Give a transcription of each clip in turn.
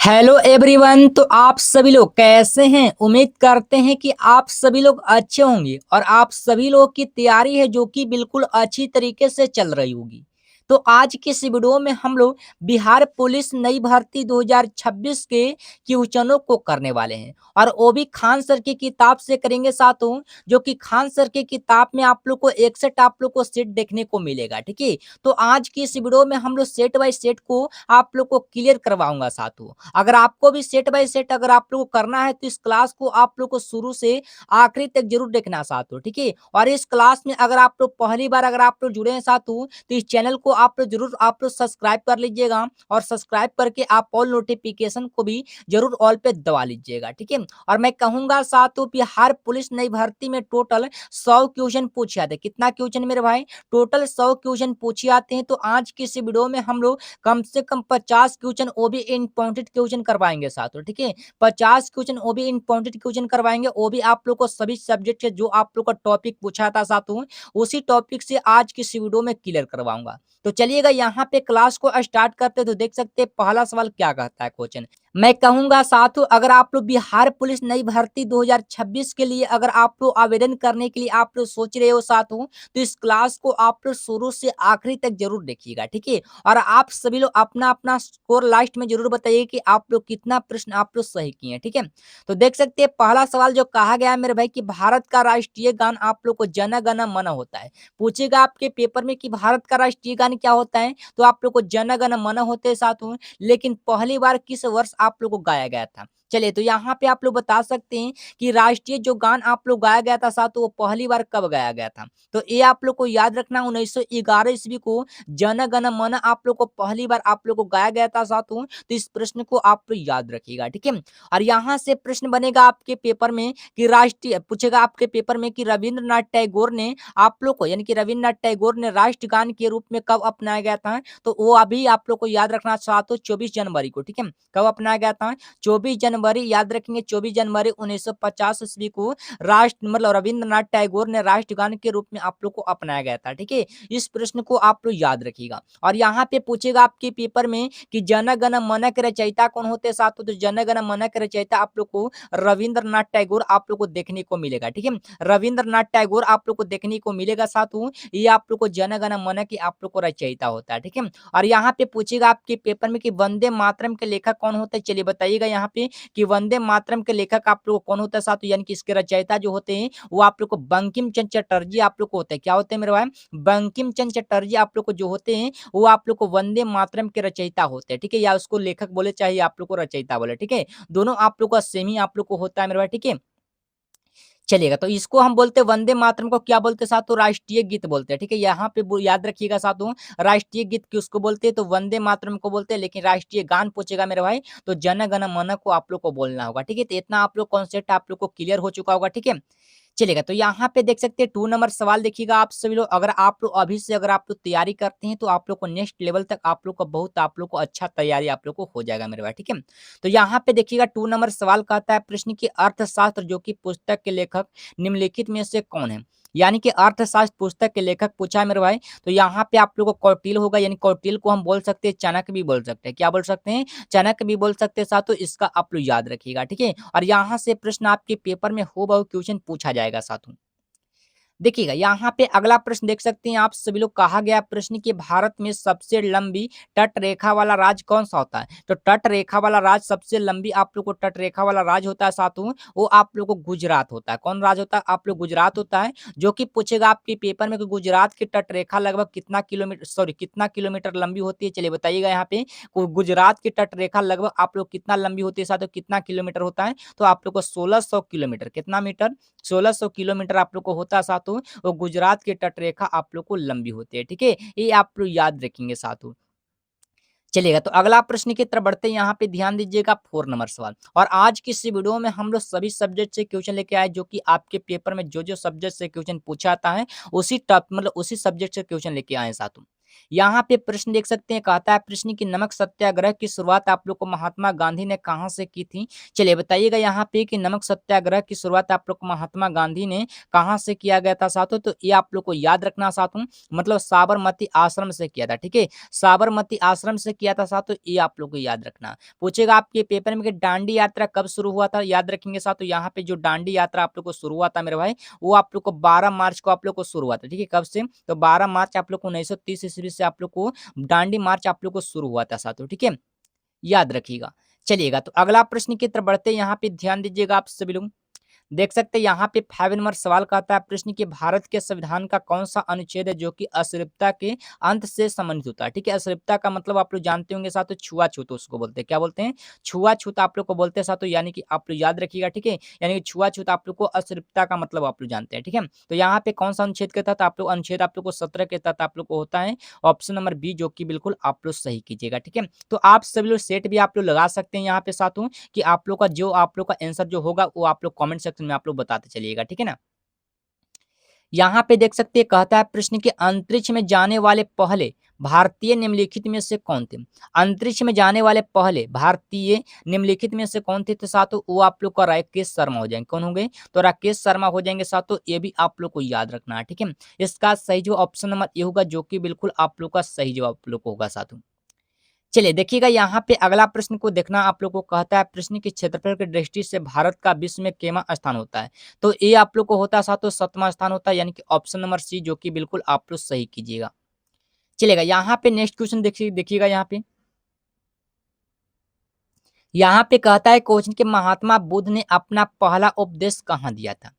Hello everyone. तो आप सभी लोग कैसे हैं? उम्मीद करते हैं कि आप सभी लोग अच्छे होंगे और आप सभी लोग की तैयारी है जो कि बिल्कुल अच्छी तरीके से चल रही होगी। तो आज की इस वीडियो में हम लोग बिहार पुलिस नई भर्ती 2026 के क्वेश्चनों को करने वाले हैं और वो भी खान सर की किताब से करेंगे साथों, जो कि खान सर की किताब में आप लोग को एक सेट आप लोग को सेट देखने को मिलेगा। ठीक है, तो आज की इस वीडियो में हम लोग सेट बाय सेट को आप लोग को क्लियर करवाऊंगा साथों। अगर आपको भी सेट बाय सेट अगर आप लोग को करना है तो इस क्लास को आप लोग को शुरू से आखिरी तक जरूर देखना साथों। ठीक है, और इस क्लास में अगर आप लोग पहली बार अगर आप लोग जुड़े हैं साथों तो इस चैनल को आप लोग जरूर आप लोग सब्सक्राइब कर लीजिएगा और सब्सक्राइब करके आप ऑल नोटिफिकेशन को भी जरूर ऑल पे दबा लीजिएगा। ठीक है, और मैं कहूंगा साथों बिहार पुलिस नई भर्ती में टोटल 100 क्वेश्चन पूछे आते हैं। कितना क्वेश्चन मेरे भाई? टोटल 100 क्वेश्चन पूछे आते हैं। तो आज की इस वीडियो में हम लोग कम से कम 50 क्वेश्चन वो भी इम्पोर्टेंट क्वेश्चन करवाएंगे साथों। ठीक है, 50 क्वेश्चन वो भी इम्पोर्टेंट क्वेश्चन करवाएंगे, वो भी आप लोग को सभी सब्जेक्ट से जो आप लोग का टॉपिक पूछा था साथों उसी टॉपिक से आज की इस वीडियो में क्लियर करवाऊंगा। तो चलिएगा यहाँ पे क्लास को स्टार्ट करते तो देख सकते हैं पहला सवाल क्या कहता है क्वेश्चन। मैं कहूंगा साथों अगर आप लोग बिहार पुलिस नई भर्ती 2026 के लिए अगर आप लोग आवेदन करने के लिए आप लोग सोच रहे हो साथों तो इस क्लास को आप लोग शुरू से आखिरी तक जरूर देखिएगा। ठीक है, और आप सभी लोग अपना अपना स्कोर लास्ट में जरूर बताइए कि आप लोग कितना प्रश्न आप लोग सही किए हैं। ठीक है, तो देख सकते हैं पहला सवाल जो कहा गया है मेरे भाई कि भारत का राष्ट्रीय गान आप लोग को जन गण मन होता है। पूछेगा आपके पेपर में कि भारत का राष्ट्रीय गान क्या होता है तो आप लोग को जन गण मन होते हैं साथों, लेकिन पहली बार किस वर्ष आप लोग को गाया गया था? चलिए, तो यहाँ पे आप लोग बता सकते हैं कि राष्ट्रीय जो गान आप लोग गाया गया था साथों वो पहली बार कब गाया गया था? तो ये आप लोग को याद रखना 1911 ईस्वी को जन गण मन आप लोग को पहली बार आप लोग को गाया गया था साथों। तो इस प्रश्न को आप लोग याद रखिएगा। ठीक है, और यहाँ से प्रश्न बनेगा आपके पेपर में कि राष्ट्रीय पूछेगा आपके पेपर में कि रविंद्रनाथ टैगोर ने आप लोग को यानी कि रविंद्रनाथ टैगोर ने राष्ट्रगान के रूप में कब अपनाया गया था? तो वो अभी आप लोग को याद रखना साथों 24 जनवरी को। ठीक है, कब अपनाया गया था? 24 जनवरी याद रखेंगे, 24 जनवरी 1950 ईस्वी को राष्ट्र मतलब रविंद्रनाथ टैगोर ने राष्ट्रगान के रूप में आप लोग को अपनाया गया था। ठीक है, इस प्रश्न को आप लोग याद रखिएगा। और यहाँ पे पूछेगा आपके पेपर में कि जन गण मन के रचयिता कौन होते हैं साथों? तो जन गण मन के रचयिता आप लोग को रविंद्रनाथ टैगोर आप लोग को देखने को मिलेगा। ठीक है, रविंद्रनाथ टैगोर आप लोग को देखने को मिलेगा साथों, ये आप लोग को जन गण मन की आप लोग को रचयिता होता है। ठीक है, और यहाँ पे पूछेगा आपके पेपर में कि वंदे मातरम के लेखक कौन होता है? चलिए बताइएगा यहाँ पे कि वंदे मातरम के लेखक आप लोग को कौन होता है साथों, यानी कि इसके रचयिता जो होते हैं वो आप लोग को बंकिम चंद्र चटर्जी आप लोग को होते हैं। क्या होते हैं मेरे भाई? बंकिम चंद्र चटर्जी आप लोग को जो होते हैं वो आप लोग को वंदे मातरम के रचयिता होते हैं। ठीक है, या उसको लेखक बोले चाहे आप लोग को रचयिता बोले। ठीक है, दोनों आप लोग का सेम ही आप लोग को होता है मेरे भाई। ठीक है, चलेगा, तो इसको हम बोलते हैं वंदे मातरम को क्या बोलते हैं साथों? राष्ट्रीय गीत बोलते हैं। ठीक है, यहाँ पे याद रखिएगा साथों, राष्ट्रीय गीत किसको बोलते हैं? तो वंदे मातरम को बोलते हैं। लेकिन राष्ट्रीय गान पूछेगा मेरे भाई तो जन गण मन को आप लोग को बोलना होगा। ठीक है, तो इतना आप लोग कॉन्सेप्ट आप लोग को क्लियर हो चुका होगा। ठीक है, चलेगा, तो यहाँ पे देख सकते हैं 2 नंबर सवाल देखिएगा आप सभी लोग। अगर आप लोग अभी से अगर आप लोग तैयारी करते हैं तो आप लोग को नेक्स्ट लेवल तक आप लोग को बहुत आप लोग को अच्छा तैयारी आप लोग को हो जाएगा मेरे भाई। ठीक है, तो यहाँ पे देखिएगा 2 नंबर सवाल कहता है प्रश्न की अर्थशास्त्र जो कि पुस्तक के लेखक निम्नलिखित में से कौन है? यानी कि अर्थशास्त्र पुस्तक के लेखक पूछा है मेरे भाई। तो यहाँ पे आप लोग को कौटिल्य होगा, यानी कौटिल्य को हम बोल सकते हैं चाणक्य भी बोल सकते हैं। क्या बोल सकते हैं? चाणक्य भी बोल सकते हैं साथों, इसका आप लोग याद रखिएगा। ठीक है, और यहाँ से प्रश्न आपके पेपर में हो बहु क्वेश्चन पूछा जाएगा साथों। देखिएगा यहाँ पे अगला प्रश्न देख सकते हैं आप सभी लोग। कहा गया प्रश्न कि भारत में सबसे लंबी तट रेखा वाला राज्य कौन सा होता है? तो तट रेखा वाला राज्य सबसे लंबी आप लोग को तट रेखा वाला राज्य होता है साथों, वो आप लोग को गुजरात होता है। कौन राज्य होता है? आप लोग गुजरात होता है। जो कि पूछेगा आपके पेपर में कि गुजरात की तट रेखा लगभग कितना किलोमीटर कितना किलोमीटर लंबी होती है? चलिए बताइएगा यहाँ पे गुजरात की तट रेखा लगभग आप लोग कितना लंबी होती है साथों, कितना किलोमीटर होता है? तो आप लोग को 1600 किलोमीटर, कितना मीटर? 1600 किलोमीटर आप लोग को होता है साथों। वो गुजरात की तटरेखा आप लोग को लंबी होती है। ठीक है, ये आप लोग याद रखेंगे साथों। चलिएगा, तो अगला प्रश्न की तरफ बढ़ते हैं। यहाँ पे ध्यान दीजिएगा 4 नंबर सवाल। और आज की इस वीडियो में हम लोग सभी सब्जेक्ट से क्वेश्चन लेके आए जो कि आपके पेपर में जो जो सब्जेक्ट से क्वेश्चन पूछा आता है उसी टॉप मतलब उसी सब्जेक्ट से क्वेश्चन लेके आए साथों। यहाँ पे प्रश्न देख सकते हैं, कहता है प्रश्न कि नमक सत्याग्रह की शुरुआत आप लोग को महात्मा गांधी ने कहाँ से की थी? चलिए बताइएगा यहाँ पे कि नमक सत्याग्रह की शुरुआत आप लोग को महात्मा गांधी ने कहाँ से किया गया था साथियों? तो ये आप लोग को याद रखना साथियों, मतलब साबरमती आश्रम से किया था, ठीक है? साबरमती आश्रम से किया था साथियों, ये आप लोग को याद रखना। पूछेगा आपके पेपर में कि दांडी यात्रा कब शुरू हुआ था? याद रखेंगे साथियों, यहाँ पे जो दांडी यात्रा आप लोग को शुरू हुआ था मेरे भाई, वो आप लोग को 12 मार्च को आप लोग को शुरू हुआ था, ठीक है? कब से? तो 12 मार्च आप लोग को 1930 ईस्वी से आप लोग को दांडी मार्च आप लोग को शुरू हुआ था साथियों, ठीक है? याद रखिएगा। चलिएगा, तो अगला प्रश्न की तरफ बढ़ते हैं, यहाँ पे ध्यान दीजिएगा आप सभी लोग। देख सकते हैं यहाँ पे 5 नंबर सवाल कहता है प्रश्न कि भारत के संविधान का कौन सा अनुच्छेद है जो कि अश्लीलता के अंत से संबंधित होता है? ठीक है, अश्लीलता का मतलब आप लोग जानते होंगे साथियों, छुआछूत उसको बोलते हैं। क्या बोलते हैं? छुआछूत आप लोग को बोलते हैं साथियों, यानी कि आप लोग याद रखिएगा, ठीक है? यानी कि छुआछूत आप लोग को अश्लीलता का मतलब आप लोग जानते हैं, ठीक है? तो यहाँ पे कौन सा अनुच्छेद के तहत आप लोग, अनुच्छेद आप लोग को 17 के तहत आप लोग को होता है ऑप्शन नंबर बी, जो कि बिल्कुल आप लोग सही कीजिएगा, ठीक है? तो आप सभी लोग सेट भी आप लोग लगा सकते हैं यहाँ पे साथियों, कि आप लोग का जो आप लोग का आंसर जो होगा वो आप लोग कमेंट सेक्शन में आप लोग बताते चलिएगा, ठीक है ना? यहाँ पे देख सकते हैं, कहता है प्रश्न कि अंतरिक्ष में जाने वाले पहले भारतीय निम्नलिखित में से कौन थे? अंतरिक्ष में जाने वाले पहले भारतीय निम्नलिखित में से कौन थे? तो साथियों वो आप लोग का राकेश शर्मा हो जाएंगे। कौन होंगे? तो राकेश शर्मा हो जाएंगे साथियों, ये भी आप लोग को याद रखना है, ठीक है? इसका सही जो ऑप्शन नंबर ए होगा, जो कि बिल्कुल आप लोग का सही जवाब आप लोग को होगा साथियों। चलिए देखिएगा यहाँ पे अगला प्रश्न को देखना आप लोग को, कहता है प्रश्न की क्षेत्रफल की दृष्टि से भारत का विश्व में केवां स्थान होता है? तो ये आप लोग को होता है सातों 7वां स्थान होता है, यानी कि ऑप्शन नंबर सी, जो कि बिल्कुल आप लोग सही कीजिएगा। चलेगा, यहाँ पे नेक्स्ट क्वेश्चन देखिएगा यहाँ पे। यहाँ पे कहता है क्वेश्चन कि महात्मा बुद्ध ने अपना पहला उपदेश कहाँ दिया था?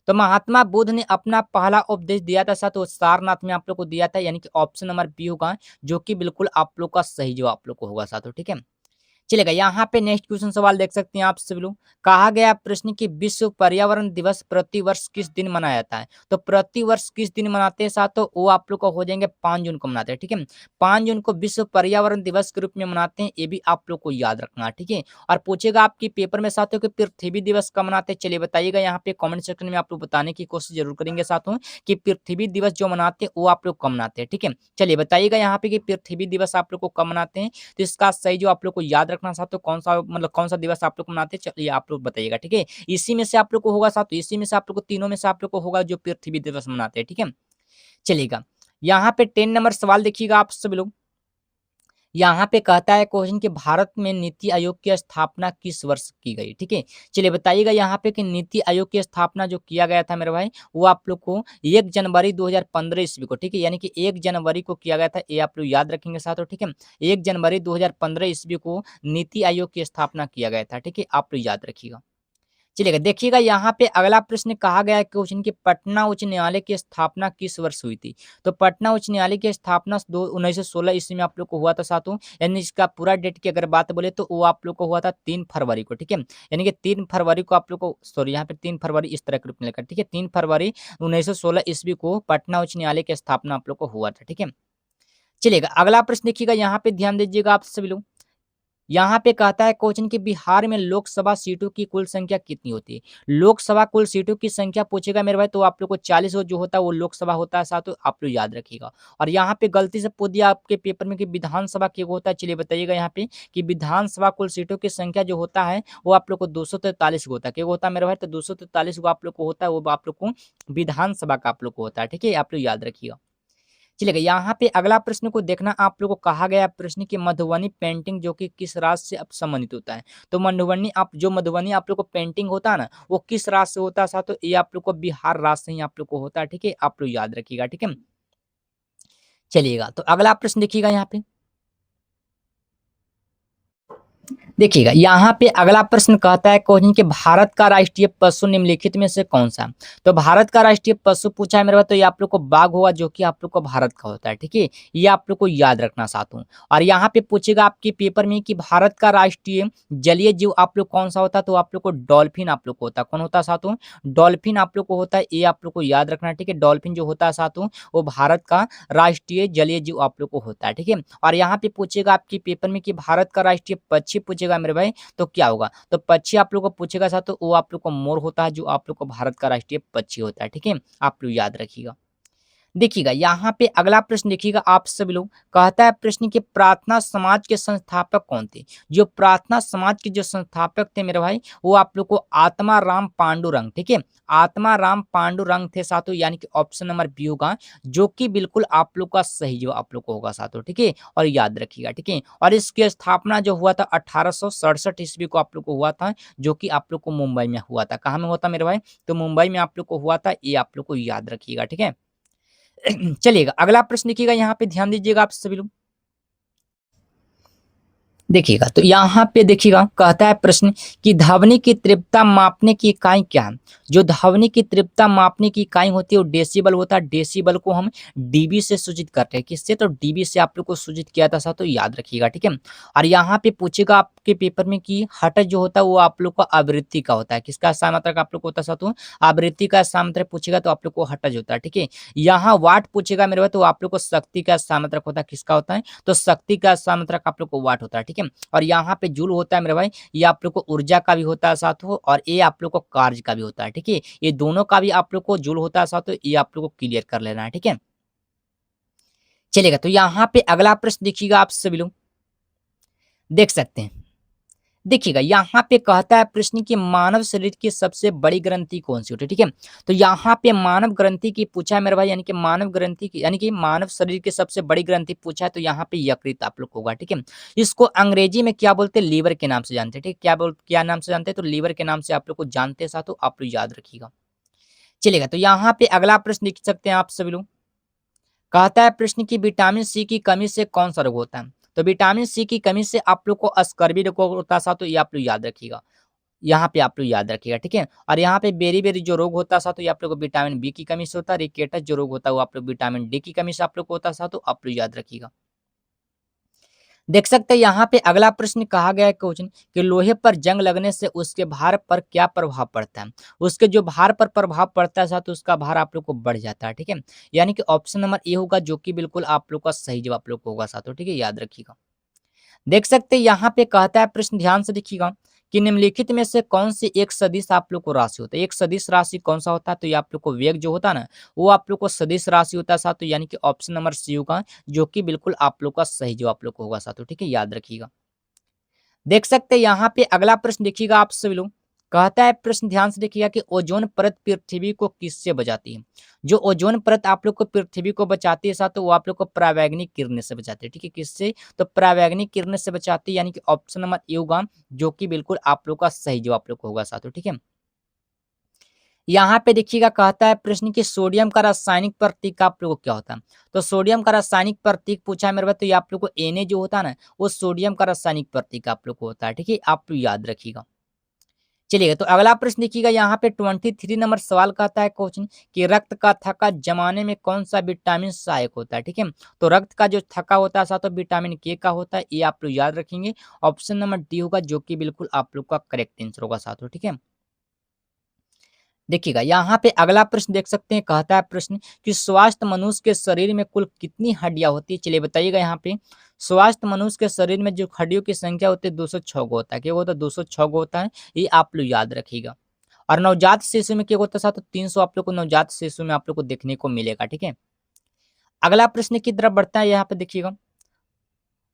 तो महात्मा बुद्ध ने अपना पहला उपदेश दिया था साथ, वो सारनाथ में आप लोग को दिया था, यानी कि ऑप्शन नंबर बी होगा, जो कि बिल्कुल आप लोग का सही जवाब आप लोग को होगा साथों, ठीक है? चलेगा, यहाँ पे नेक्स्ट क्वेश्चन सवाल देख सकते हैं आप सभी लोग। कहा गया प्रश्न कि विश्व पर्यावरण दिवस प्रति वर्ष किस दिन मनाया जाता है? तो प्रति वर्ष किस दिन मनाते हैं साथ, तो वो आप लोग को हो जाएंगे 5 जून को मनाते हैं, ठीक है? 5 जून को विश्व पर्यावरण दिवस के रूप में मनाते हैं, ये भी आप लोग को याद रखना है, ठीक है? और पूछेगा आपकी पेपर में साथियों कि पृथ्वी दिवस कब मनाते हैं? चलिए बताइएगा यहाँ पे कमेंट सेक्शन में आप लोग बताने की कोशिश जरूर करेंगे साथियों, कि पृथ्वी दिवस जो मनाते हैं वो आप लोग कब मनाते हैं, ठीक है? चलिए बताइएगा यहाँ पे कि पृथ्वी दिवस आप लोग को कब मनाते हैं? तो इसका सही जो आप लोग को याद रखना साथियों, कौन सा मतलब कौन सा दिवस आप लोग मनाते हैं, चलिए आप लोग बताइएगा, ठीक है? इसी में से आप लोग को होगा साथियों, इसी में से आप लोग को, तीनों में से आप लोग को होगा जो पृथ्वी दिवस मनाते हैं, ठीक है? चलिएगा, यहाँ पे 10 नंबर सवाल देखिएगा आप सभी लोग। यहाँ पे कहता है क्वेश्चन कि भारत में नीति आयोग की स्थापना किस वर्ष की गई? ठीक है, चलिए बताइएगा यहाँ पे कि नीति आयोग की स्थापना जो किया गया था मेरे भाई, वो आप लोग को 1 जनवरी 2015 ईस्वी को, ठीक है? यानी कि 1 जनवरी को किया गया था, ये आप लोग याद रखेंगे साथियों, ठीक है? 1 जनवरी 2015 ईस्वी को नीति आयोग की स्थापना किया गया था, ठीक है? आप लोग याद रखिएगा। चलिएगा, देखिएगा यहाँ पे अगला प्रश्न कहा गया है क्वेश्चन कि पटना उच्च न्यायालय की स्थापना किस वर्ष हुई थी? तो पटना उच्च न्यायालय की स्थापना 1916 ईस्वी में आप लोग को हुआ था साथियों, यानी इसका पूरा डेट की अगर बात बोले तो वो आप लोग को हुआ था 3 फरवरी को, ठीक है? यानी कि 3 फरवरी को आप लोग को, सॉरी यहाँ पे 3 फरवरी इस तरह के रूप में लिखा, ठीक है? 3 फरवरी 1916 ईस्वी को पटना उच्च न्यायालय की स्थापना आप लोग को हुआ था, ठीक है? चलिएगा, अगला प्रश्न देखिएगा, यहाँ पे ध्यान दीजिएगा आप सभी लोग। यहाँ पे कहता है क्वेश्चन कि बिहार में लोकसभा सीटों की कुल संख्या कितनी होती है? लोकसभा कुल सीटों की संख्या पूछेगा मेरे भाई, तो आप लोग को 40 जो होता है वो लोकसभा होता है साथियों, आप लोग याद रखिएगा। और यहाँ पे गलती से पूछ दिया आपके पेपर में कि विधानसभा क्या होता है, चलिए बताइएगा यहाँ पे कि विधानसभा कुल सीटों की संख्या जो होता है वो आप लोग को 243 होता है। क्या होता है मेरे भाई? तो 243 आप लोग को होता है, वो आप लोग को विधानसभा का आप लोग को होता है, ठीक है? आप लोग याद रखिएगा। चलिए यहाँ पे अगला प्रश्न को देखना, आप लोगों को कहा गया प्रश्न कि मधुबनी पेंटिंग जो कि किस राज्य से अब संबंधित होता है? तो मधुबनी आप लोग को पेंटिंग होता है ना, वो किस राज्य से होता है साथ, तो ये आप लोग को बिहार राज्य से ही आप लोग को होता है, ठीक है? आप लोग याद रखिएगा, ठीक है? चलिएगा, तो अगला प्रश्न देखिएगा यहाँ पे। देखिएगा, यहाँ पे अगला प्रश्न कहता है क्वेश्चन कि भारत का राष्ट्रीय पशु निम्नलिखित में से कौन सा? तो भारत का राष्ट्रीय पशु पूछा है मेरे पास, तो ये आप लोग को बाघ होगा, जो कि आप लोग को भारत का होता है, ठीक है? ये आप लोग को याद रखना साथों। और यहाँ पे पूछेगा आपके पेपर में कि भारत का राष्ट्रीय जलीय जीव आप लोग कौन सा होता है? तो आप लोग को डॉल्फिन आप लोग को होता है। कौन होता है साथों? डॉल्फिन आप लोग को होता है, ये आप लोग को याद रखना, ठीक है? डॉल्फिन जो होता है साथों, वो भारत का राष्ट्रीय जलीय जीव आप लोग को होता है, ठीक है? और यहाँ पे पूछेगा आपके पेपर में कि भारत का राष्ट्रीय पक्षी पूछेगा मेरे भाई, तो क्या होगा? तो पक्षी आप लोग को पूछेगा साथ, तो वो आप लोग को मोर होता है, जो आप लोग को भारत का राष्ट्रीय पक्षी होता है, ठीक है? आप लोग याद रखिएगा। देखिएगा यहाँ पे अगला प्रश्न देखिएगा आप सभी लोग, कहता है प्रश्न कि प्रार्थना समाज के संस्थापक कौन थे? जो प्रार्थना समाज के जो संस्थापक थे मेरे भाई, वो आप लोग को आत्मा राम पांडुरंग, ठीक है? आत्मा राम पांडुरंग थे साथियों, यानी कि ऑप्शन नंबर बी होगा, जो कि बिल्कुल आप लोग का सही जो आप लोग को होगा साथियों, ठीक है? और याद रखिएगा, ठीक है? और इसकी स्थापना जो हुआ था 1867 ईस्वी को आप लोग को हुआ था, जो कि आप लोग को मुंबई में हुआ था। कहाँ में हुआ था मेरे भाई? तो मुंबई में आप लोग को हुआ था, ये आप लोग को याद रखिएगा, ठीक है? चलिएगा अगला प्रश्न देखिएगा, यहाँ पे ध्यान दीजिएगा आप सभी लोग। देखिएगा तो यहाँ पे देखिएगा, कहता है प्रश्न कि ध्वनि की तीव्रता मापने की इकाई क्या है? जो ध्वनि की तीव्रता मापने की इकाई होती है वो डेसिबल होता है। डेसिबल को हम डीबी से सूचित करते हैं। किससे? तो डीबी से आप लोग को सूचित किया था, तो याद रखिएगा, ठीक है? और यहाँ पे पूछेगा आपके पेपर में कि हर्ट्ज जो होता है वो आप लोग का आवृत्ति का होता है। किसका सामात्रक आप लोग को होता है? तो आवृत्ति का सामात्रक पूछेगा तो आप लोग को हर्ट्ज होता है, ठीक है? यहाँ वाट पूछेगा मेरे भाई, तो आप लोग को शक्ति का सामात्रक होता है। किसका होता है? तो शक्ति का सामात्रक आप लोग को वाट होता है, ठीक है? और यहाँ पे जूल होता है मेरे भाई, ये आप लोग को ऊर्जा का भी होता है साथियों, और ये आप लोग को कार्य का भी होता है, ठीक है? ये दोनों का भी आप लोग को जूल होता है साथियों, ये आप लोग को क्लियर कर लेना है, ठीक है? चलेगा तो यहाँ पे अगला प्रश्न देखिएगा आप सभी लोग, देख सकते हैं। देखिएगा यहाँ पे कहता है प्रश्न कि मानव शरीर की सबसे बड़ी ग्रंथि कौन सी होती है, ठीक है? तो यहाँ पे मानव ग्रंथि की पूछा है मेरे भाई, यानी कि मानव ग्रंथि की, यानी कि मानव शरीर की सबसे बड़ी ग्रंथि पूछा है, तो यहाँ पे यकृत आप लोग को होगा, ठीक है? इसको अंग्रेजी में क्या बोलते हैं? लीवर के नाम से जानते हैं, ठीक है? क्या नाम से जानते हैं? तो लीवर के नाम से आप लोग को जानते हैं साथियों, आप लोग याद रखिएगा। चलेगा तो यहाँ पे अगला प्रश्न देख सकते हैं आप सभी लोग, कहता है प्रश्न की विटामिन सी की कमी से कौन सा रोग होता है? तो विटामिन सी की कमी से आप लोग को अस्कर्वी रोग होता है साथियों, ये आप लोग याद रखिएगा। यहाँ पे आप लोग याद रखिएगा, ठीक है? और यहाँ पे बेरी-बेरी जो रोग होता है साथियों, ये आप लोग को विटामिन बी की कमी से होता है। रिकेटस जो रोग होता है वो आप लोग विटामिन डी की कमी से आप लोग को होता है साथियों, आप लोग याद रखिएगा। देख सकते हैं यहाँ पे अगला प्रश्न कहा गया है क्वेश्चन कि लोहे पर जंग लगने से उसके भार पर क्या प्रभाव पड़ता है? उसके जो भार पर प्रभाव पड़ता है साथियों, उसका भार आप लोग को बढ़ जाता है, ठीक है? यानी कि ऑप्शन नंबर ए होगा, जो कि बिल्कुल आप लोग का सही जवाब आप लोग को होगा साथियों, ठीक है? याद रखिएगा। देख सकते हैं यहाँ पे कहता है प्रश्न, ध्यान से देखिएगा, कि निम्नलिखित में से कौन सी एक सदिश आप लोग को राशि होता है? एक सदिश राशि कौन सा होता है? तो ये आप लोग को वेग जो होता है ना, वो आप लोग को सदिश राशि होता है साथियों, यानी कि ऑप्शन नंबर सी होगा, जो कि बिल्कुल आप लोग का सही जवाब आप लोग को होगा साथियों, ठीक है? याद रखिएगा। देख सकते हैं यहाँ पे अगला प्रश्न देखिएगा आप सभी लोग, कहता है प्रश्न, ध्यान से देखिएगा, कि ओजोन परत पृथ्वी को किससे बचाती है? जो ओजोन परत आप लोग को पृथ्वी को बचाती है साथ, वो आप लोग को परावैंगनिक किरणें से बचाती है, ठीक है? किससे? तो परावैंगनिक किरणें से बचाती है, यानी कि ऑप्शन नंबर ए होगा, जो कि बिल्कुल आप लोग का सही जवाब आप लोग को होगा साथियों, ठीक है? यहाँ पे देखिएगा, कहता है प्रश्न कि सोडियम का रासायनिक प्रतीक आप लोग को क्या होता है? तो सोडियम का रासायनिक प्रतीक पूछा है मेरे पास, तो ये आप लोग को Na जो होता है ना, वो सोडियम का रासायनिक प्रतीक आप लोग को होता है, ठीक है? आप लोग याद रखिएगा। चलिएगा तो अगला प्रश्न देखिएगा, यहाँ पे 23 नंबर सवाल कहता है क्वेश्चन कि रक्त का थक्का जमाने में कौन सा विटामिन सहायक होता है, ठीक है? तो रक्त का जो थक्का होता है साथ विटामिन के का होता है, ये आप लोग याद रखेंगे। ऑप्शन नंबर डी होगा, जो कि बिल्कुल आप लोग का करेक्ट आंसर होगा साथियों, ठीक है? देखिएगा यहाँ पे अगला प्रश्न देख सकते हैं, कहता है प्रश्न कि स्वास्थ्य मनुष्य के शरीर में कुल कितनी हड्डियां होती है? चलिए बताइएगा यहाँ पे। स्वास्थ्य मनुष्य के शरीर में जो हड्डियों की संख्या होती है 206 गो होता है। क्या होता है? 206 गो होता है, ये आप लोग याद रखिएगा। और नवजात शिशु में क्या होता है साथ, 300 आप लोग को नवजात शिशु में आप लोग को देखने को मिलेगा, ठीक है? अगला प्रश्न की तरफ बढ़ता है, यहाँ पे देखिएगा।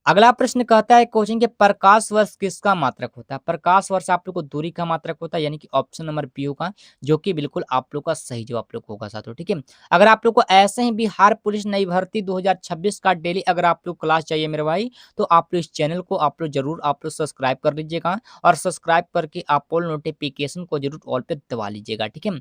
अगला प्रश्न कहता है क्वेश्चन के प्रकाश वर्ष किसका मात्रक होता है? प्रकाश वर्ष आप लोग को दूरी का मात्रक होता है, यानी कि ऑप्शन नंबर बी होगा, जो कि बिल्कुल आप लोग का सही जवाब आप लोग को होगा साथियों, ठीक है? अगर आप लोग को ऐसे ही बिहार पुलिस नई भर्ती 2026 का डेली अगर आप लोग क्लास चाहिए मेरे भाई, तो आप लोग इस चैनल को आप लोग जरूर आप लोग सब्सक्राइब कर लीजिएगा, और सब्सक्राइब करके आप ऑल नोटिफिकेशन को जरूर ऑल पे दबा लीजिएगा, ठीक है?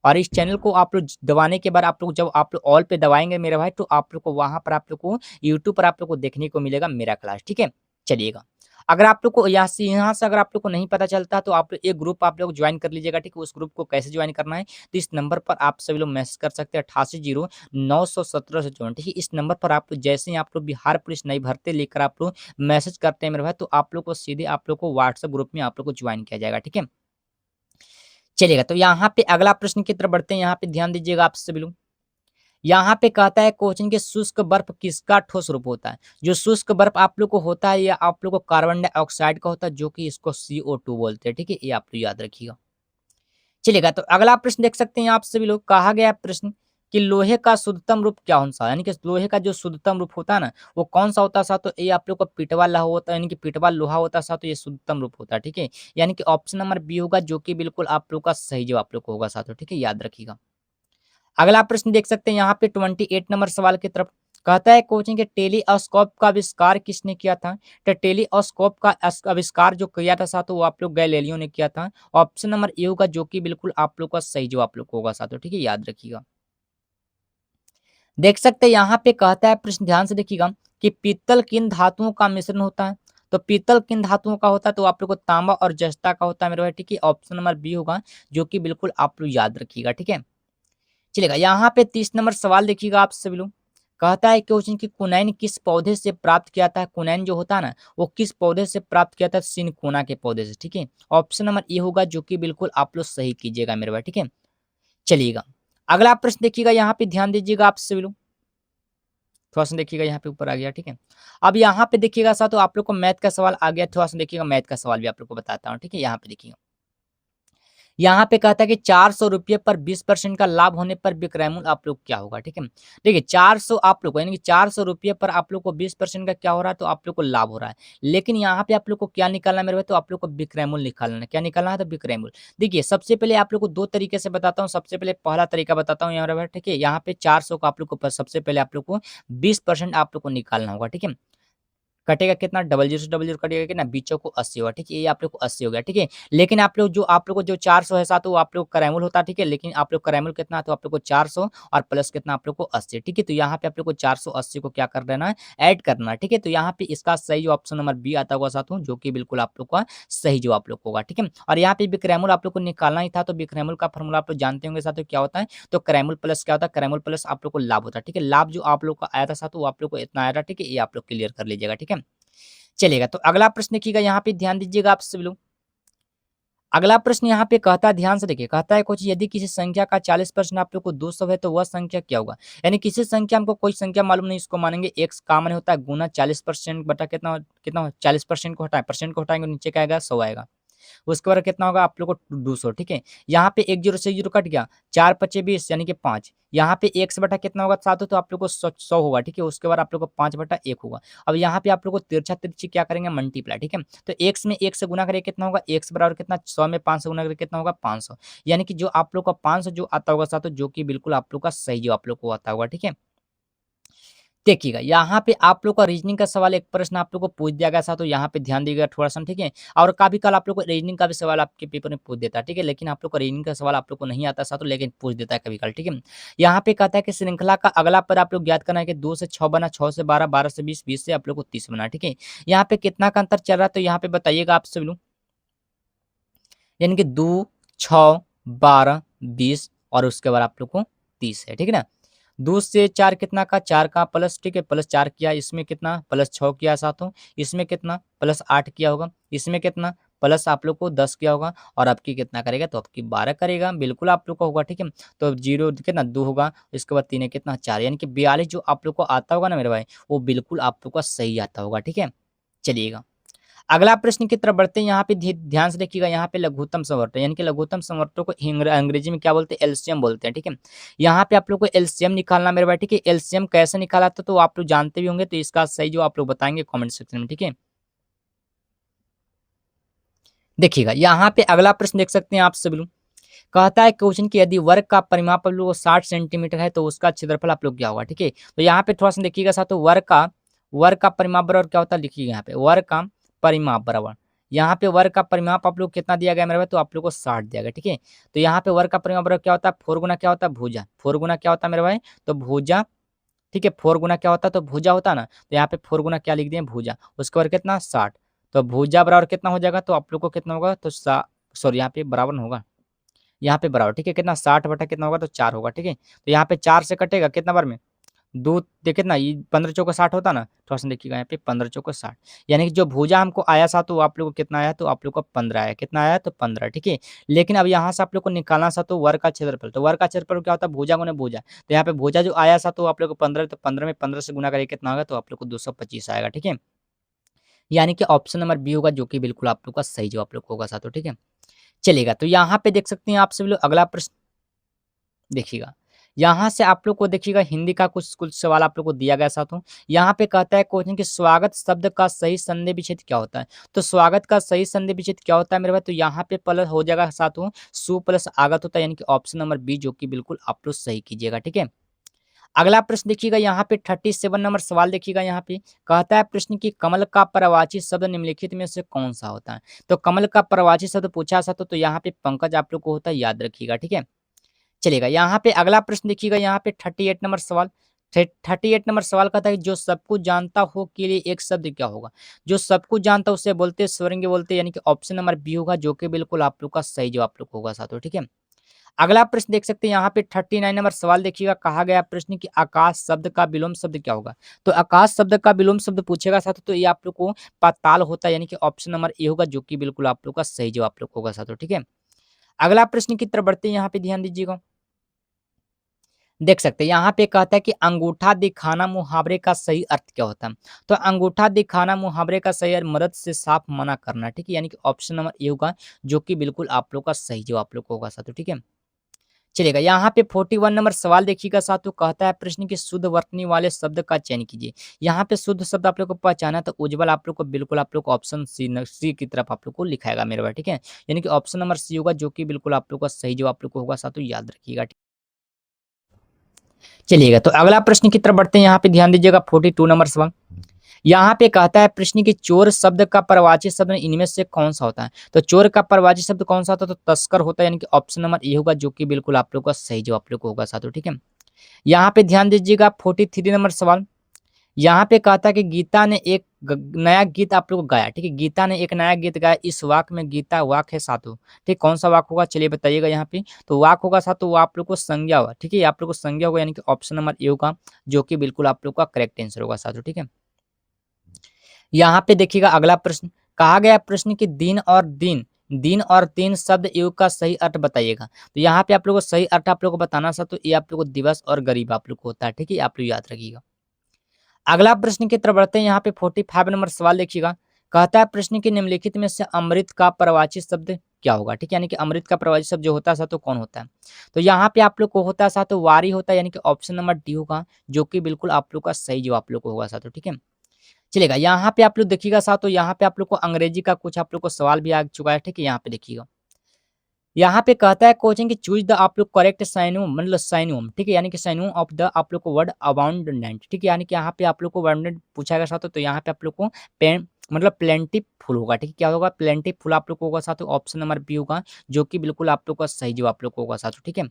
और इस चैनल को आप लोग दबाने के बाद आप लोग जब आप लोग ऑल पे दबाएंगे मेरे भाई, तो आप लोग को वहां पर आप लोग को यूट्यूब पर आप लोग को देखने को मिलेगा मेरा क्लास, ठीक है? चलिएगा। अगर आप लोग को यहाँ से अगर आप लोग को नहीं पता चलता, तो आप लोग एक ग्रुप आप लोग ज्वाइन कर लीजिएगा, ठीक है? उस ग्रुप को कैसे ज्वाइन करना है, तो इस नंबर पर आप सभी लोग मैसेज कर सकते हैं 880917 से ज्वाइन, ठीक है? इस नंबर पर आप लोग जैसे ही आप लोग बिहार पुलिस नई भर्ती लेकर आप लोग मैसेज करते हैं मेरे भाई, तो आप लोग को सीधे आप लोग को व्हाट्सएप ग्रुप में आप लोग को ज्वाइन किया जाएगा, ठीक है? चलिएगा तो यहाँ पे अगला प्रश्न की तरफ बढ़ते हैं, यहाँ पे ध्यान दीजिएगा आप सभी लोग। यहाँ पे कहता है क्वेश्चन के शुष्क बर्फ किसका ठोस रूप होता है? जो शुष्क बर्फ आप लोग को होता है, या आप लोग को कार्बन डाइऑक्साइड का होता है, जो कि इसको CO2 बोलते हैं, ठीक है? ये आप लोग याद रखिएगा। चलिएगा तो अगला प्रश्न देख सकते हैं आप सभी लोग, कहा गया प्रश्न कि लोहे का शुद्धतम रूप कौन सा है, यानी कि लोहे का जो शुद्धतम रूप होता है ना वो कौन सा होता है साहब, तो ये आप लोग को पिटवा लोहा होता है, यानी कि पिटवा लोहा होता है साहब, तो ये शुद्धतम रूप होता है, ठीक है। यानी कि ऑप्शन नंबर बी होगा जो कि बिल्कुल आप लोग का सही जवाब आप लोग को होगा साथियों, ठीक है, याद रखिएगा। अगला प्रश्न देख सकते हैं यहाँ पे 28 नंबर सवाल की तरफ। कहता है कोचिंग के टेलीस्कोप का आविष्कार किसने किया था। तो टेलीस्कोप का आविष्कार जो किया था साथियों वो आप लोग गैलीलियो ने किया था। ऑप्शन नंबर ए होगा जो कि बिल्कुल आप लोग का सही जवाब आप लोग को होगा साथियों, ठीक है, याद रखिएगा। देख सकते हैं यहाँ पे कहता है प्रश्न, ध्यान से देखिएगा कि पीतल किन धातुओं का मिश्रण होता है। तो पीतल किन धातुओं का होता है, तो आप लोग को तांबा और जस्ता का होता है मेरे भाई, ठीक है। ऑप्शन नंबर बी होगा जो कि बिल्कुल आप लोग याद रखिएगा, ठीक है। चलेगा, यहाँ पे 30 नंबर सवाल देखिएगा आप सभी लोग। कहता है क्वेश्चन कि कुनैन किस पौधे से प्राप्त किया था। कुनैन जो होता है ना वो किस पौधे से प्राप्त किया था, सिनकोना के पौधे से, ठीक है। ऑप्शन नंबर ए होगा जो कि बिल्कुल आप लोग सही कीजिएगा मेरे भाई, ठीक है। चलिएगा, अगला प्रश्न देखिएगा, यहाँ पे ध्यान दीजिएगा आप सभी लोग। थोड़ा सा देखिएगा यहाँ पे ऊपर आ गया, ठीक है। अब यहाँ पे देखिएगा साथ, तो आप लोग को मैथ का सवाल आ गया, थोड़ा सा देखिएगा मैथ का सवाल भी आप लोग को बताता हूँ, ठीक है। यहाँ पे देखिएगा, यहाँ पे कहता है कि 400 रुपये पर 20% का लाभ होने पर विक्रयमूल्य आप लोग क्या होगा, ठीक है। देखिए 400 आप लोग को, यानी कि 400 रुपये पर आप लोग को 20% का क्या हो रहा है, तो आप लोग को लाभ हो रहा है। लेकिन यहाँ पे आप लोग को क्या निकालना है मेरे भाई, तो आप लोग को विक्रयमूल्य निकालना है। क्या निकालना है, तो विक्रयमूल्य। देखिए सबसे पहले आप लोग को दो तरीके से बताता हूँ। सबसे पहले पहला तरीका बताता हूँ यहाँ पर, ठीक है। यहाँ पे 400 का आप लोग को सबसे पहले आप लोग को 20% आप लोग को निकालना होगा, ठीक है। कटेगा कितना, डबल जीरो से डबल जीरो कटेगा कितना, बीचों को 80 होगा, ठीक है। ये आप लोग को 80 हो गया, ठीक है। लेकिन आप लोग को जो 400 है साथ, वो आप लोग करैमुल होता है, ठीक है। लेकिन आप लोग करैमुल कितना, तो आप लोग को 400 और प्लस कितना आप लोग को 80, ठीक है। तो यहाँ पे आप लोग को 480 को क्या कर देना है, ऐड करना है, ठीक है। तो यहाँ पे इसका सही जो ऑप्शन नंबर बी आता होगा साथ, जो कि बिल्कुल आप लोग का सही जो आप लोग को होगा, ठीक है। और यहाँ पे विक्रैमुल आप लोग को निकालना ही था, तो विक्रैमुल का फॉर्मूला आप लोग जानते होंगे साथ, क्या होता है, तो करैमुल प्लस क्या होता है, करैमुल प्लस आप लोग को लाभ होता है, ठीक है। लाभ जो आप लोग का आया था साथ, वो आप लोग को इतना आया था, ठीक है। ये आप लोग क्लियर कर लीजिएगा, ठीक है। चलेगा, तो अगला प्रश्न देखिएगा, यहाँ पे ध्यान दीजिएगा आप सभी लोग। अगला प्रश्न यहाँ पे कहता है, ध्यान से देखिए, कहता है कुछ, यदि किसी संख्या का 40% आप लोग को 200 है तो वह संख्या क्या होगा। यानी किसी संख्या, हमको कोई संख्या मालूम नहीं, इसको मानेंगे एक्स, का मान होता है गुना 40% बटा कितना कितना 40% को हटाए, परसेंट को हटाएंगे, नीचे क्या आएगा, 100 आएगा। उसके बाद कितना होगा आप लोग को 200, ठीक है। यहाँ पे एक जीरो से जीरो कट गया, 4 पचे 20 यानी कि 5। यहाँ पे 1 से बटा कितना होगा 7, तो आप लोग को 100 होगा, ठीक है। उसके बाद आप लोग को 5 बटा 1 होगा। अब यहाँ पे आप लोग को तिरछा तिरछी क्या करेंगे, मल्टीप्लाई, ठीक है। तो एक्स में 1 से गुना करें कितना होगा, एक्स बराबर कितना, 100 में 5 से गुना करें कितना होगा, 500। यानी कि जो आप लोग का 500 जो आता होगा साथ, जो कि बिल्कुल आप लोग का सही जो आप लोग को आता होगा, ठीक है। देखिएगा, यहाँ पे आप लोग का रीजनिंग का सवाल एक प्रश्न आप लोग को पूछ दिया गया था, तो यहाँ पे ध्यान दीजिएगा थोड़ा सा, ठीक है। और कभी कल आप लोग को रीजनिंग का भी सवाल आपके पेपर में पूछ देता है, ठीक है। लेकिन आप लोग को रीजनिंग का सवाल आप लोग को नहीं आता साथ, लेकिन पूछ देता है कभी कल, ठीक है। यहाँ पे कहता है कि श्रृंखला का अगला पद आप लोग ज्ञात करना है कि 2 से 6 बना, 6 से 12, 12 से 20, 20 से आप लोग को 30 बना, ठीक है। यहाँ पे कितना का अंतर चल रहा है, तो यहाँ पे बताइएगा आप सभी लोग। यानी कि 2, 6, 12, 20 और उसके बाद आप लोग को 30 है, ठीक है ना। 2 से 4 कितना का, 4 का प्लस, ठीक है, प्लस 4 किया, इसमें कितना प्लस 6 किया साथों, इसमें कितना प्लस 8 किया होगा, इसमें कितना प्लस आप लोग को 10 किया होगा, और आपकी कितना करेगा, तो आपकी 12 करेगा, बिल्कुल आप लोग का होगा, ठीक है। तो 0 कितना 2 होगा, इसके बाद 3 है कितना 4, यानी कि 42 जो आप लोग को आता होगा ना मेरे भाई, वो बिल्कुल आप लोग का सही आता होगा, ठीक है। चलिएगा, अगला प्रश्न की तरफ बढ़ते हैं। यहाँ पे ध्यान से देखिएगा, यहाँ पे लघुत्तम समवर्त, यानी कि लघुत्तम समवर्तों को अंग्रेजी में क्या बोलते हैं, एलसीएम बोलते हैं, ठीक है। यहाँ पे आप लोग को एलसीएम निकालना मेरे भाई, ठीक है। एलसीएम कैसे निकाला था, तो आप लोग जानते भी होंगे, तो इसका सही जो आप लोग बताएंगे कमेंट सेक्शन में, ठीक है। देखिएगा, यहाँ पे अगला प्रश्न देख सकते हैं आप सभी लोग। कहता है क्वेश्चन कि यदि वर्ग का परिमाप आप लोग को 60 सेंटीमीटर है तो उसका क्षेत्रफल आप लोग क्या होगा, ठीक है। तो यहाँ पे थोड़ा सा देखिएगा साथ, वर्ग का परिमाप बराबर क्या होता है, लिखिएगा यहाँ पे वर्ग का परिमाप बराबर, यहाँ पे वर्ग का परिमाप आप लोग कितना दिया गया मेरे भाई, तो आप लोग को 60 दिया गया, ठीक है। तो यहाँ पे वर्ग का परिमाप बराबर क्या होता है, 4 गुना क्या होता है, भुजा, 4 गुना क्या होता है मेरे भाई, तो भुजा, ठीक है। 4 गुना क्या होता है, तो भुजा होता है ना, तो यहाँ पे 4 गुना क्या लिख दिए, भुजा, उसके बाद कितना 60, तो भुजा बराबर कितना हो जाएगा, तो आप लोग को कितना होगा, तो सॉरी यहाँ पे बराबर न होगा, यहाँ पे बराबर, ठीक है। कितना 60 बटा कितना होगा, तो 4 होगा, ठीक है। तो यहाँ पे 4 से कटेगा कितना बार में, 2, देखिए ना, ये 15 चौका 60 होता ना, थोड़ा सा देखिएगा यहाँ पे 15 चौका 60, यानी कि जो भुजा हमको आया था, तो आप लोग को कितना आया, तो आप लोग को 15 आया, कितना आया, तो 15, ठीक है। लेकिन अब यहाँ से आप लोग को निकालना था, तो वर्ग का क्षेत्रफल, तो वर्ग का क्षेत्रफल क्या होता है, भुजा गुना भुजा, तो यहाँ पे भुजा जो आया था, तो आप लोग को 15, तो 15 में 15 से गुना करिए कितना होगा, तो आप लोग को 225 आएगा, ठीक है। यानी कि ऑप्शन नंबर बी होगा जो कि बिल्कुल आप लोग का सही जो आप लोग को होगा साथों, ठीक है। चलेगा, तो यहाँ पे देख सकते हैं आप सभी लोग, अगला प्रश्न देखिएगा। यहाँ से आप लोग को देखिएगा हिंदी का कुछ कुछ सवाल आप लोग को दिया गया साथियों। यहाँ पे कहता है क्वेश्चन कि स्वागत शब्द का सही संधि विच्छेद क्या होता है? तो स्वागत का सही संधि विच्छेद क्या होता है मेरे भाई? तो यहाँ पे प्लस हो जाएगा साथियों, सु प्लस आगत होता है, यानी कि ऑप्शन नंबर बी, जो कि बिल्कुल आप लोग सही कीजिएगा, ठीक है। अगला प्रश्न देखिएगा यहाँ पे 37 नंबर सवाल देखिएगा। यहाँ पे कहता है प्रश्न कि कमल का प्रवाची शब्द निम्नलिखित में से कौन सा होता है? तो कमल का प्रवाची शब्द पूछा सा तो यहाँ पे पंकज आप लोग को होता है, याद रखिएगा, ठीक है। चलेगा, यहाँ पे अगला प्रश्न देखिएगा। यहाँ पे 38 नंबर सवाल, 38 नंबर सवाल कहता है जो सब कुछ जानता हो के लिए एक शब्द क्या होगा? जो सब कुछ जानता हो उसे बोलते हैं स्वरंगी बोलते हैं, यानी कि ऑप्शन नंबर बी होगा, जो कि बिल्कुल आप लोग का सही जवाब आप लोग होगा साथियों, ठीक है। अगला प्रश्न देख सकते हैं यहाँ पे 39 नंबर सवाल देखिएगा। कहा गया प्रश्न कि आकाश शब्द का विलोम शब्द क्या होगा? तो आकाश शब्द का विलोम शब्द पूछेगा साथियों, तो ये आप लोग को पाताल होता है, यानी कि ऑप्शन नंबर ए होगा, जो कि बिल्कुल आप लोग का सही जवाब आप लोग होगा साथियों, ठीक है। अगला प्रश्न की तरफ बढ़ते हैं, यहाँ पे ध्यान दीजिएगा। देख सकते हैं यहाँ पे कहता है कि अंगूठा दिखाना मुहावरे का सही अर्थ क्या होता है? तो अंगूठा दिखाना मुहावरे का सही अर्थ मदद से साफ मना करना, ठीक है, यानी कि ऑप्शन नंबर ए होगा, जो कि बिल्कुल आप लोग का सही जवाब आप लोग को होगा साथियों, ठीक है। चलिएगा, यहाँ पे 41 नंबर सवाल देखिएगा साथियों। कहता है प्रश्न की शुद्ध वर्तनी वाले शब्द का चयन कीजिए। यहाँ पे शुद्ध शब्द आप लोग को पहचाना, तो उज्जवल आप लोग को बिल्कुल आप लोग को ऑप्शन सी की तरफ आप लोग को लिखाएगा मेरे भाई, ठीक है, यानी कि ऑप्शन नंबर सी होगा, जो कि बिल्कुल आप लोग का सही जवाब आप लोग को होगा साथियों, याद रखिएगा। चलिएगा, तो अगला प्रश्न की तरफ बढ़ते हैं। यहाँ पे ध्यान दीजिएगा, 42 नंबर सवाल। यहाँ पे कहता है प्रश्न की चोर शब्द का प्रवाची शब्द इनमें से कौन सा होता है? तो चोर का प्रवाची शब्द कौन सा होता है? तो तस्कर होता है, यानी कि ऑप्शन नंबर ए होगा, जो कि बिल्कुल आप लोग का सही जवाब आप लोग को होगा साथियों, ठीक है। यहाँ पे ध्यान दीजिएगा, 43 नंबर सवाल। यहाँ पे कहता है कि गीता ने एक नया गीत आप लोग को गाया, ठीक है, गीता ने एक नया गीत गाया। इस वाक्य में गीता वाक्य है साधु, ठीक, कौन सा वाक्य होगा चलिए बताइएगा। यहाँ पे तो वाक्य होगा साधु, वो आप लोग को संज्ञा होगा, ठीक है, आप लोग को संज्ञा होगा, यानी कि ऑप्शन नंबर ए होगा, जो कि बिल्कुल आप लोग का करेक्ट आंसर होगा साधु, ठीक है। यहाँ पे देखिएगा अगला प्रश्न। कहा गया प्रश्न कि दिन और तीन शब्द योग का सही अर्थ बताइएगा। तो यहाँ पे आप लोग को सही अर्थ आप लोग को बताना सा, तो ये आप लोग को दिवस और गरीब आप लोग को होता है, ठीक है, आप लोग याद रखिएगा। अगला प्रश्न की तरफ बढ़ते हैं। यहाँ पे 45 नंबर सवाल देखिएगा। कहता है प्रश्न की निम्नलिखित में से अमृत का प्रवाची शब्द क्या होगा, ठीक है, यानी कि अमृत का प्रवाची शब्द जो होता है तो कौन होता है? तो यहाँ पे आप लोग को होता है तो वारी होता है, यानी कि ऑप्शन नंबर डी होगा, जो कि बिल्कुल आप लोग का सही जवाब आप लोग को होगा साथों, ठीक है। चलेगा, यहाँ पे आप लोग देखिएगा साथ, तो यहाँ पे आप लोग को अंग्रेजी का कुछ आप लोग को सवाल भी आ चुका है, ठीक है, यहाँ पे देखिएगा। यहाँ पे कहता है कोचिंग की चूज द आप लोग करेक्ट साइनोम, मतलब साइनोम, ठीक है, यानी कि साइनोम ऑफ द आप लोग को वर्ड अबाउंडेंट, ठीक है, यानी कि यहाँ पे आप लोग को वर्ड पूछा गया साथ, तो यहाँ पे आप लोग को पेन मतलब प्लेंटी फुल होगा, ठीक है, क्या होगा प्लेंटी फुल आप लोग को होगा साथ, ऑप्शन नंबर बी होगा, जो कि बिल्कुल आप लोग का सही जवाब आप लोग को होगा साथ, ठीक है।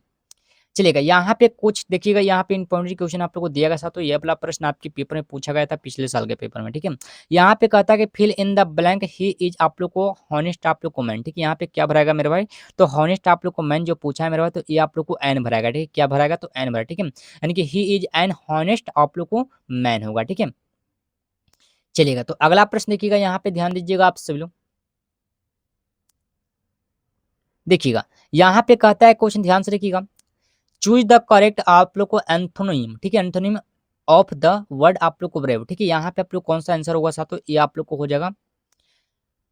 चलेगा, यहाँ पे कुछ देखिएगा, यहाँ पे इंपॉर्टेंट क्वेश्चन आप लोग को दिया गया था, तो ये वाला प्रश्न आपके पेपर में पूछा गया था पिछले साल के पेपर में, ठीक है। यहाँ पे कहता है कि fill in the blank he is आप लोग को हॉनेस्ट आप लोग को मैन, ठीक है, यहाँ पे क्या भराएगा मेरे भाई? तो हॉनेस्ट आप लोग को मैन जो पूछा है मेरे भाई, तो ये आप लोग को एन भराएगा, ठीक है, क्या भराएगा? तो एन भरा, ठीक है, यानी कि ही इज एन हॉनेस्ट आप लोग को मैन होगा, ठीक है। चलिएगा, तो अगला प्रश्न देखिएगा, यहाँ पे ध्यान दीजिएगा आप सभी लोग देखिएगा। यहाँ पे कहता है क्वेश्चन ध्यान से देखिएगा, चूज द करेक्ट आप लोग को एंथोनिम, ठीक है, एंथोनिम ऑफ द वर्ड आप लोग को ब्रेव, ठीक है, यहाँ पे आप लोग कौन सा आंसर होगा साथों? ये आप लोग को हो जाएगा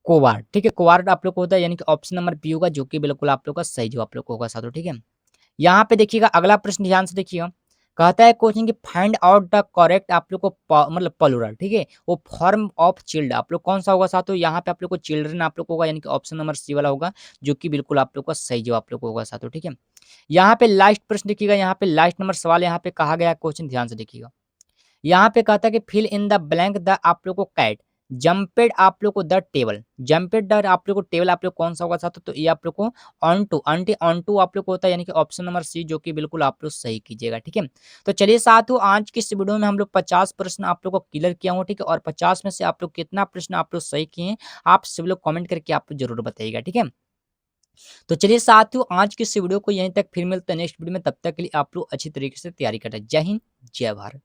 कोवार्ड, ठीक है, कोवार्ड आप लोग को होता है, यानी कि ऑप्शन नंबर बी होगा, जो कि बिल्कुल आप लोग का सही जवाब आप लोग को होगा साथों, ठीक है। यहाँ पे देखिएगा अगला प्रश्न ध्यान से देखिएगा। कहता है क्वेश्चन कि फाइंड आउट द करेक्ट आप लोग को मतलब प्लूरल, ठीक है, वो फॉर्म ऑफ चिल्ड आप लोग कौन सा होगा साथों? यहाँ पे आप लोग को चिल्ड्रन आप लोग को होगा, यानी कि ऑप्शन नंबर सी वाला होगा, जो कि बिल्कुल आप लोग का सही जवाब आप लोग को होगा साथों, ठीक है। यहाँ पे लास्ट प्रश्न देखिएगा, यहाँ पे लास्ट नंबर सवाल यहाँ पे कहा गया क्वेश्चन ध्यान से देखिएगा। यहाँ पे कहता है कि fill in the blank the आप लोग को कैट जंपेड आप लोग को द टेबल, जंपेड द आप लोग को टेबल आप लोग कौन सा होगा साथ? तो ये आप लोग को ऑन टू आंटी ऑन टू आप लोग को होता है, यानी कि ऑप्शन नंबर सी, जो कि बिल्कुल आप लोग सही कीजिएगा, ठीक है। तो चलिए साथियों, आज की इस वीडियो में हम लोग 50 प्रश्न आप लोग को क्लियर किया हूँ, ठीक है, और 50 में से आप लोग कितना प्रश्न आप लोग सही किए हैं, आप सभी लोग कमेंट करके आप लोग जरूर बताइएगा, ठीक है। तो चलिए साथियों, आज की इस वीडियो को यहीं तक, फिर मिलते हैं नेक्स्ट वीडियो में, तब तक के लिए आप लोग अच्छी तरीके से तैयारी करें। जय हिंद, जय भारत।